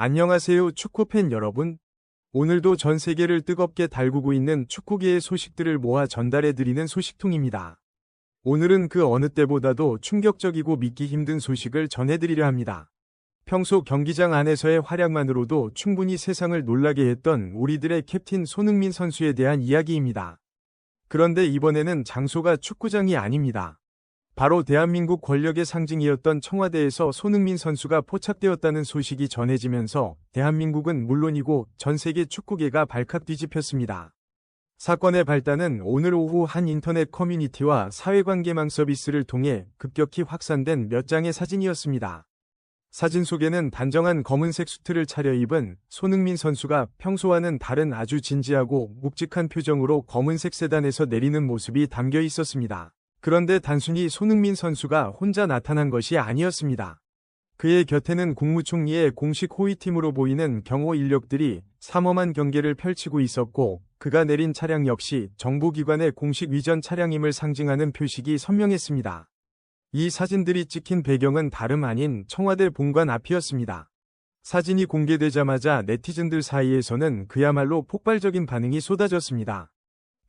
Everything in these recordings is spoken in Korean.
안녕하세요, 축구팬 여러분. 오늘도 전 세계를 뜨겁게 달구고 있는 축구계의 소식들을 모아 전달해드리는 소식통입니다. 오늘은 그 어느 때보다도 충격적이고 믿기 힘든 소식을 전해드리려 합니다. 평소 경기장 안에서의 활약만으로도 충분히 세상을 놀라게 했던 우리들의 캡틴 손흥민 선수에 대한 이야기입니다. 그런데 이번에는 장소가 축구장이 아닙니다. 바로 대한민국 권력의 상징이었던 청와대에서 손흥민 선수가 포착되었다는 소식이 전해지면서 대한민국은 물론이고 전 세계 축구계가 발칵 뒤집혔습니다. 사건의 발단은 오늘 오후 한 인터넷 커뮤니티와 사회관계망 서비스를 통해 급격히 확산된 몇 장의 사진이었습니다. 사진 속에는 단정한 검은색 수트를 차려입은 손흥민 선수가 평소와는 다른 아주 진지하고 묵직한 표정으로 검은색 세단에서 내리는 모습이 담겨 있었습니다. 그런데 단순히 손흥민 선수가 혼자 나타난 것이 아니었습니다. 그의 곁에는 국무총리의 공식 호위팀으로 보이는 경호 인력들이 삼엄한 경계를 펼치고 있었고, 그가 내린 차량 역시 정부기관의 공식 위전 차량임을 상징하는 표식이 선명했습니다. 이 사진들이 찍힌 배경은 다름 아닌 청와대 본관 앞이었습니다. 사진이 공개되자마자 네티즌들 사이에서는 그야말로 폭발적인 반응이 쏟아졌습니다.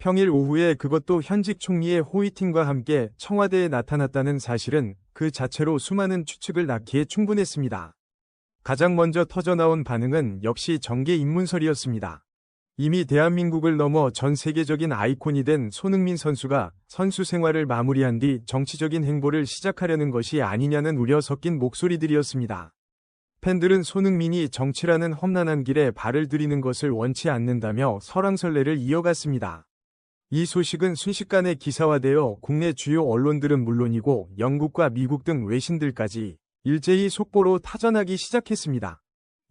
평일 오후에 그것도 현직 총리의 호위팀과 함께 청와대에 나타났다는 사실은 그 자체로 수많은 추측을 낳기에 충분했습니다. 가장 먼저 터져나온 반응은 역시 정계 입문설이었습니다. 이미 대한민국을 넘어 전 세계적인 아이콘이 된 손흥민 선수가 선수 생활을 마무리한 뒤 정치적인 행보를 시작하려는 것이 아니냐는 우려 섞인 목소리들이었습니다. 팬들은 손흥민이 정치라는 험난한 길에 발을 들이는 것을 원치 않는다며 설왕설래를 이어갔습니다. 이 소식은 순식간에 기사화되어 국내 주요 언론들은 물론이고 영국과 미국 등 외신들까지 일제히 속보로 타전하기 시작했습니다.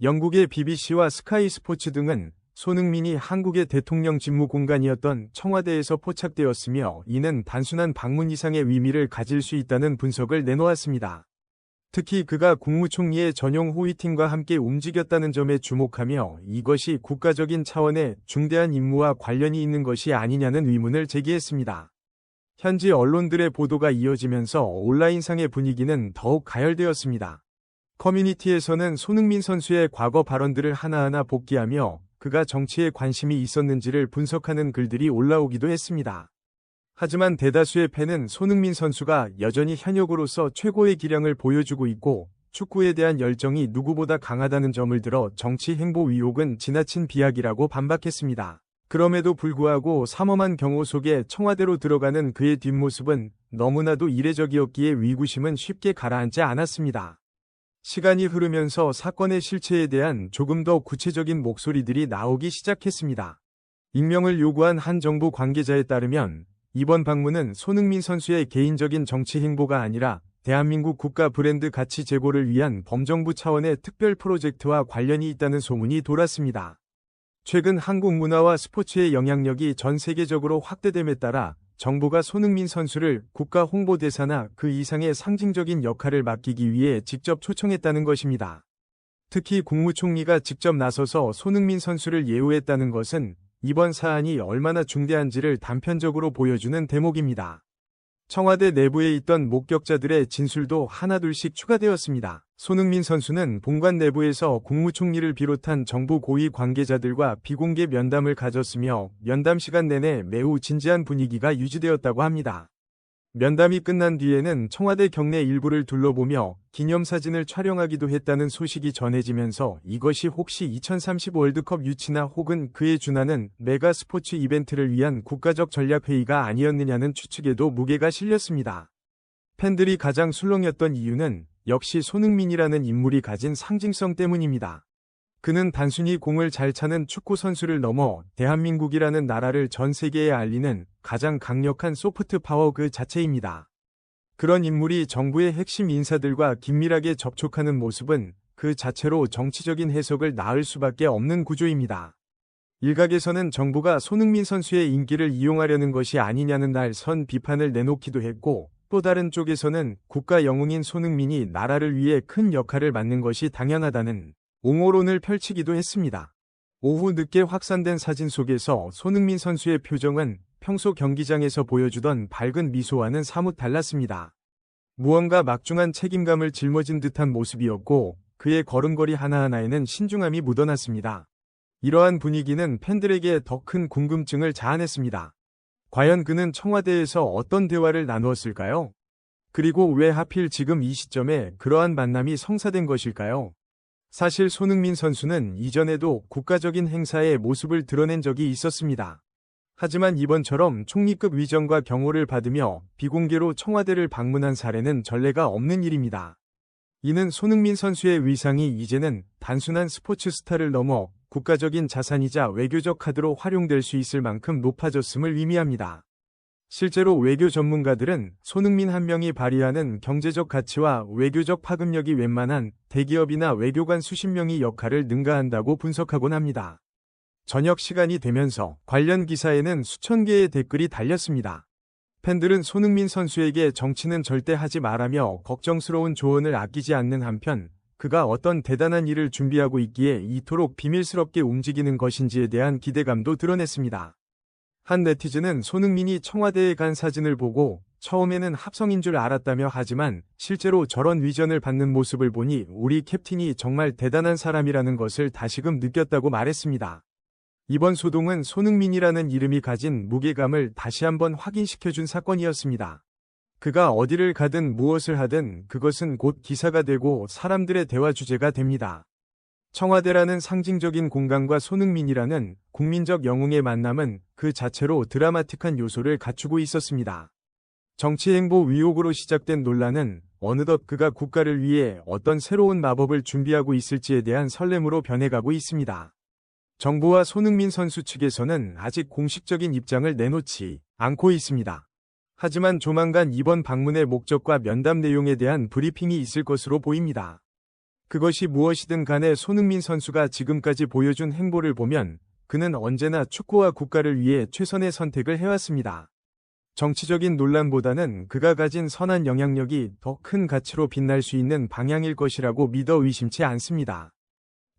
영국의 BBC와 스카이 스포츠 등은 손흥민이 한국의 대통령 직무 공간이었던 청와대에서 포착되었으며 이는 단순한 방문 이상의 의미를 가질 수 있다는 분석을 내놓았습니다. 특히 그가 국무총리의 전용 호위팀과 함께 움직였다는 점에 주목하며 이것이 국가적인 차원의 중대한 임무와 관련이 있는 것이 아니냐는 의문을 제기했습니다. 현지 언론들의 보도가 이어지면서 온라인상의 분위기는 더욱 가열되었습니다. 커뮤니티에서는 손흥민 선수의 과거 발언들을 하나하나 복기하며 그가 정치에 관심이 있었는지를 분석하는 글들이 올라오기도 했습니다. 하지만 대다수의 팬은 손흥민 선수가 여전히 현역으로서 최고의 기량을 보여주고 있고 축구에 대한 열정이 누구보다 강하다는 점을 들어 정치 행보 의혹은 지나친 비약이라고 반박했습니다. 그럼에도 불구하고 삼엄한 경호 속에 청와대로 들어가는 그의 뒷모습은 너무나도 이례적이었기에 의구심은 쉽게 가라앉지 않았습니다. 시간이 흐르면서 사건의 실체에 대한 조금 더 구체적인 목소리들이 나오기 시작했습니다. 익명을 요구한 한 정부 관계자에 따르면 이번 방문은 손흥민 선수의 개인적인 정치 행보가 아니라 대한민국 국가 브랜드 가치 제고를 위한 범정부 차원의 특별 프로젝트와 관련이 있다는 소문이 돌았습니다. 최근 한국 문화와 스포츠의 영향력이 전 세계적으로 확대됨에 따라 정부가 손흥민 선수를 국가 홍보대사나 그 이상의 상징적인 역할을 맡기기 위해 직접 초청했다는 것입니다. 특히 국무총리가 직접 나서서 손흥민 선수를 예우했다는 것은 이번 사안이 얼마나 중대한지를 단편적으로 보여주는 대목입니다. 청와대 내부에 있던 목격자들의 진술도 하나둘씩 추가되었습니다. 손흥민 선수는 본관 내부에서 국무총리를 비롯한 정부 고위 관계자들과 비공개 면담을 가졌으며 면담 시간 내내 매우 진지한 분위기가 유지되었다고 합니다. 면담이 끝난 뒤에는 청와대 경내 일부를 둘러보며 기념사진을 촬영하기도 했다는 소식이 전해지면서 이것이 혹시 2030 월드컵 유치나 혹은 그에 준하는 메가 스포츠 이벤트를 위한 국가적 전략회의가 아니었느냐는 추측에도 무게가 실렸습니다. 팬들이 가장 술렁였던 이유는 역시 손흥민이라는 인물이 가진 상징성 때문입니다. 그는 단순히 공을 잘 차는 축구 선수를 넘어 대한민국이라는 나라를 전 세계에 알리는 가장 강력한 소프트 파워 그 자체입니다. 그런 인물이 정부의 핵심 인사들과 긴밀하게 접촉하는 모습은 그 자체로 정치적인 해석을 낳을 수밖에 없는 구조입니다. 일각에서는 정부가 손흥민 선수의 인기를 이용하려는 것이 아니냐는 날선 비판을 내놓기도 했고, 또 다른 쪽에서는 국가 영웅인 손흥민이 나라를 위해 큰 역할을 맡는 것이 당연하다는 옹호론을 펼치기도 했습니다. 오후 늦게 확산된 사진 속에서 손흥민 선수의 표정은 평소 경기장에서 보여주던 밝은 미소와는 사뭇 달랐습니다. 무언가 막중한 책임감을 짊어진 듯한 모습이었고 그의 걸음걸이 하나하나에는 신중함이 묻어났습니다. 이러한 분위기는 팬들에게 더 큰 궁금증을 자아냈습니다. 과연 그는 청와대에서 어떤 대화를 나누었을까요? 그리고 왜 하필 지금 이 시점에 그러한 만남이 성사된 것일까요? 사실 손흥민 선수는 이전에도 국가적인 행사에 모습을 드러낸 적이 있었습니다. 하지만 이번처럼 총리급 위정과 경호를 받으며 비공개로 청와대를 방문한 사례는 전례가 없는 일입니다. 이는 손흥민 선수의 위상이 이제는 단순한 스포츠 스타를 넘어 국가적인 자산이자 외교적 카드로 활용될 수 있을 만큼 높아졌음을 의미합니다. 실제로 외교 전문가들은 손흥민 한 명이 발휘하는 경제적 가치와 외교적 파급력이 웬만한 대기업이나 외교관 수십 명의 역할을 능가한다고 분석하곤 합니다. 저녁 시간이 되면서 관련 기사에는 수천 개의 댓글이 달렸습니다. 팬들은 손흥민 선수에게 정치는 절대 하지 말라며 걱정스러운 조언을 아끼지 않는 한편 그가 어떤 대단한 일을 준비하고 있기에 이토록 비밀스럽게 움직이는 것인지에 대한 기대감도 드러냈습니다. 한 네티즌은 손흥민이 청와대에 간 사진을 보고 처음에는 합성인 줄 알았다며 하지만 실제로 저런 위전을 받는 모습을 보니 우리 캡틴이 정말 대단한 사람이라는 것을 다시금 느꼈다고 말했습니다. 이번 소동은 손흥민이라는 이름이 가진 무게감을 다시 한번 확인시켜준 사건이었습니다. 그가 어디를 가든 무엇을 하든 그것은 곧 기사가 되고 사람들의 대화 주제가 됩니다. 청와대라는 상징적인 공간과 손흥민이라는 국민적 영웅의 만남은 그 자체로 드라마틱한 요소를 갖추고 있었습니다. 정치행보 의혹으로 시작된 논란은 어느덧 그가 국가를 위해 어떤 새로운 마법을 준비하고 있을지에 대한 설렘으로 변해가고 있습니다. 정부와 손흥민 선수 측에서는 아직 공식적인 입장을 내놓지 않고 있습니다. 하지만 조만간 이번 방문의 목적과 면담 내용에 대한 브리핑이 있을 것으로 보입니다. 그것이 무엇이든 간에 손흥민 선수가 지금까지 보여준 행보를 보면 그는 언제나 축구와 국가를 위해 최선의 선택을 해왔습니다. 정치적인 논란보다는 그가 가진 선한 영향력이 더 큰 가치로 빛날 수 있는 방향일 것이라고 믿어 의심치 않습니다.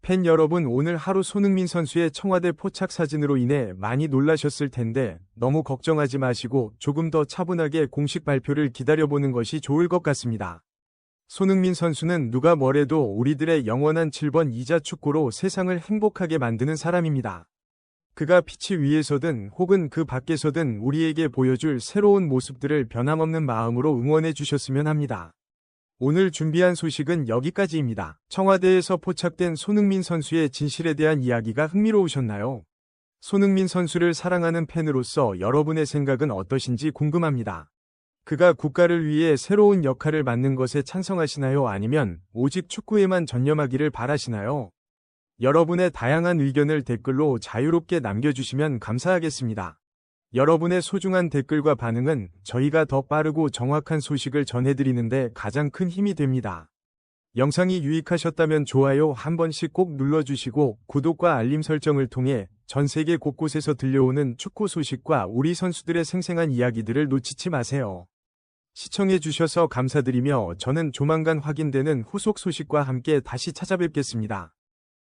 팬 여러분, 오늘 하루 손흥민 선수의 청와대 포착 사진으로 인해 많이 놀라셨을 텐데 너무 걱정하지 마시고 조금 더 차분하게 공식 발표를 기다려보는 것이 좋을 것 같습니다. 손흥민 선수는 누가 뭐래도 우리들의 영원한 7번 이자 축구로 세상을 행복하게 만드는 사람입니다. 그가 피치 위에서든 혹은 그 밖에서든 우리에게 보여줄 새로운 모습들을 변함없는 마음으로 응원해 주셨으면 합니다. 오늘 준비한 소식은 여기까지입니다. 청와대에서 포착된 손흥민 선수의 진실에 대한 이야기가 흥미로우셨나요? 손흥민 선수를 사랑하는 팬으로서 여러분의 생각은 어떠신지 궁금합니다. 그가 국가를 위해 새로운 역할을 맡는 것에 찬성하시나요? 아니면 오직 축구에만 전념하기를 바라시나요? 여러분의 다양한 의견을 댓글로 자유롭게 남겨주시면 감사하겠습니다. 여러분의 소중한 댓글과 반응은 저희가 더 빠르고 정확한 소식을 전해드리는데 가장 큰 힘이 됩니다. 영상이 유익하셨다면 좋아요 한 번씩 꼭 눌러주시고 구독과 알림 설정을 통해 전 세계 곳곳에서 들려오는 축구 소식과 우리 선수들의 생생한 이야기들을 놓치지 마세요. 시청해주셔서 감사드리며 저는 조만간 확인되는 후속 소식과 함께 다시 찾아뵙겠습니다.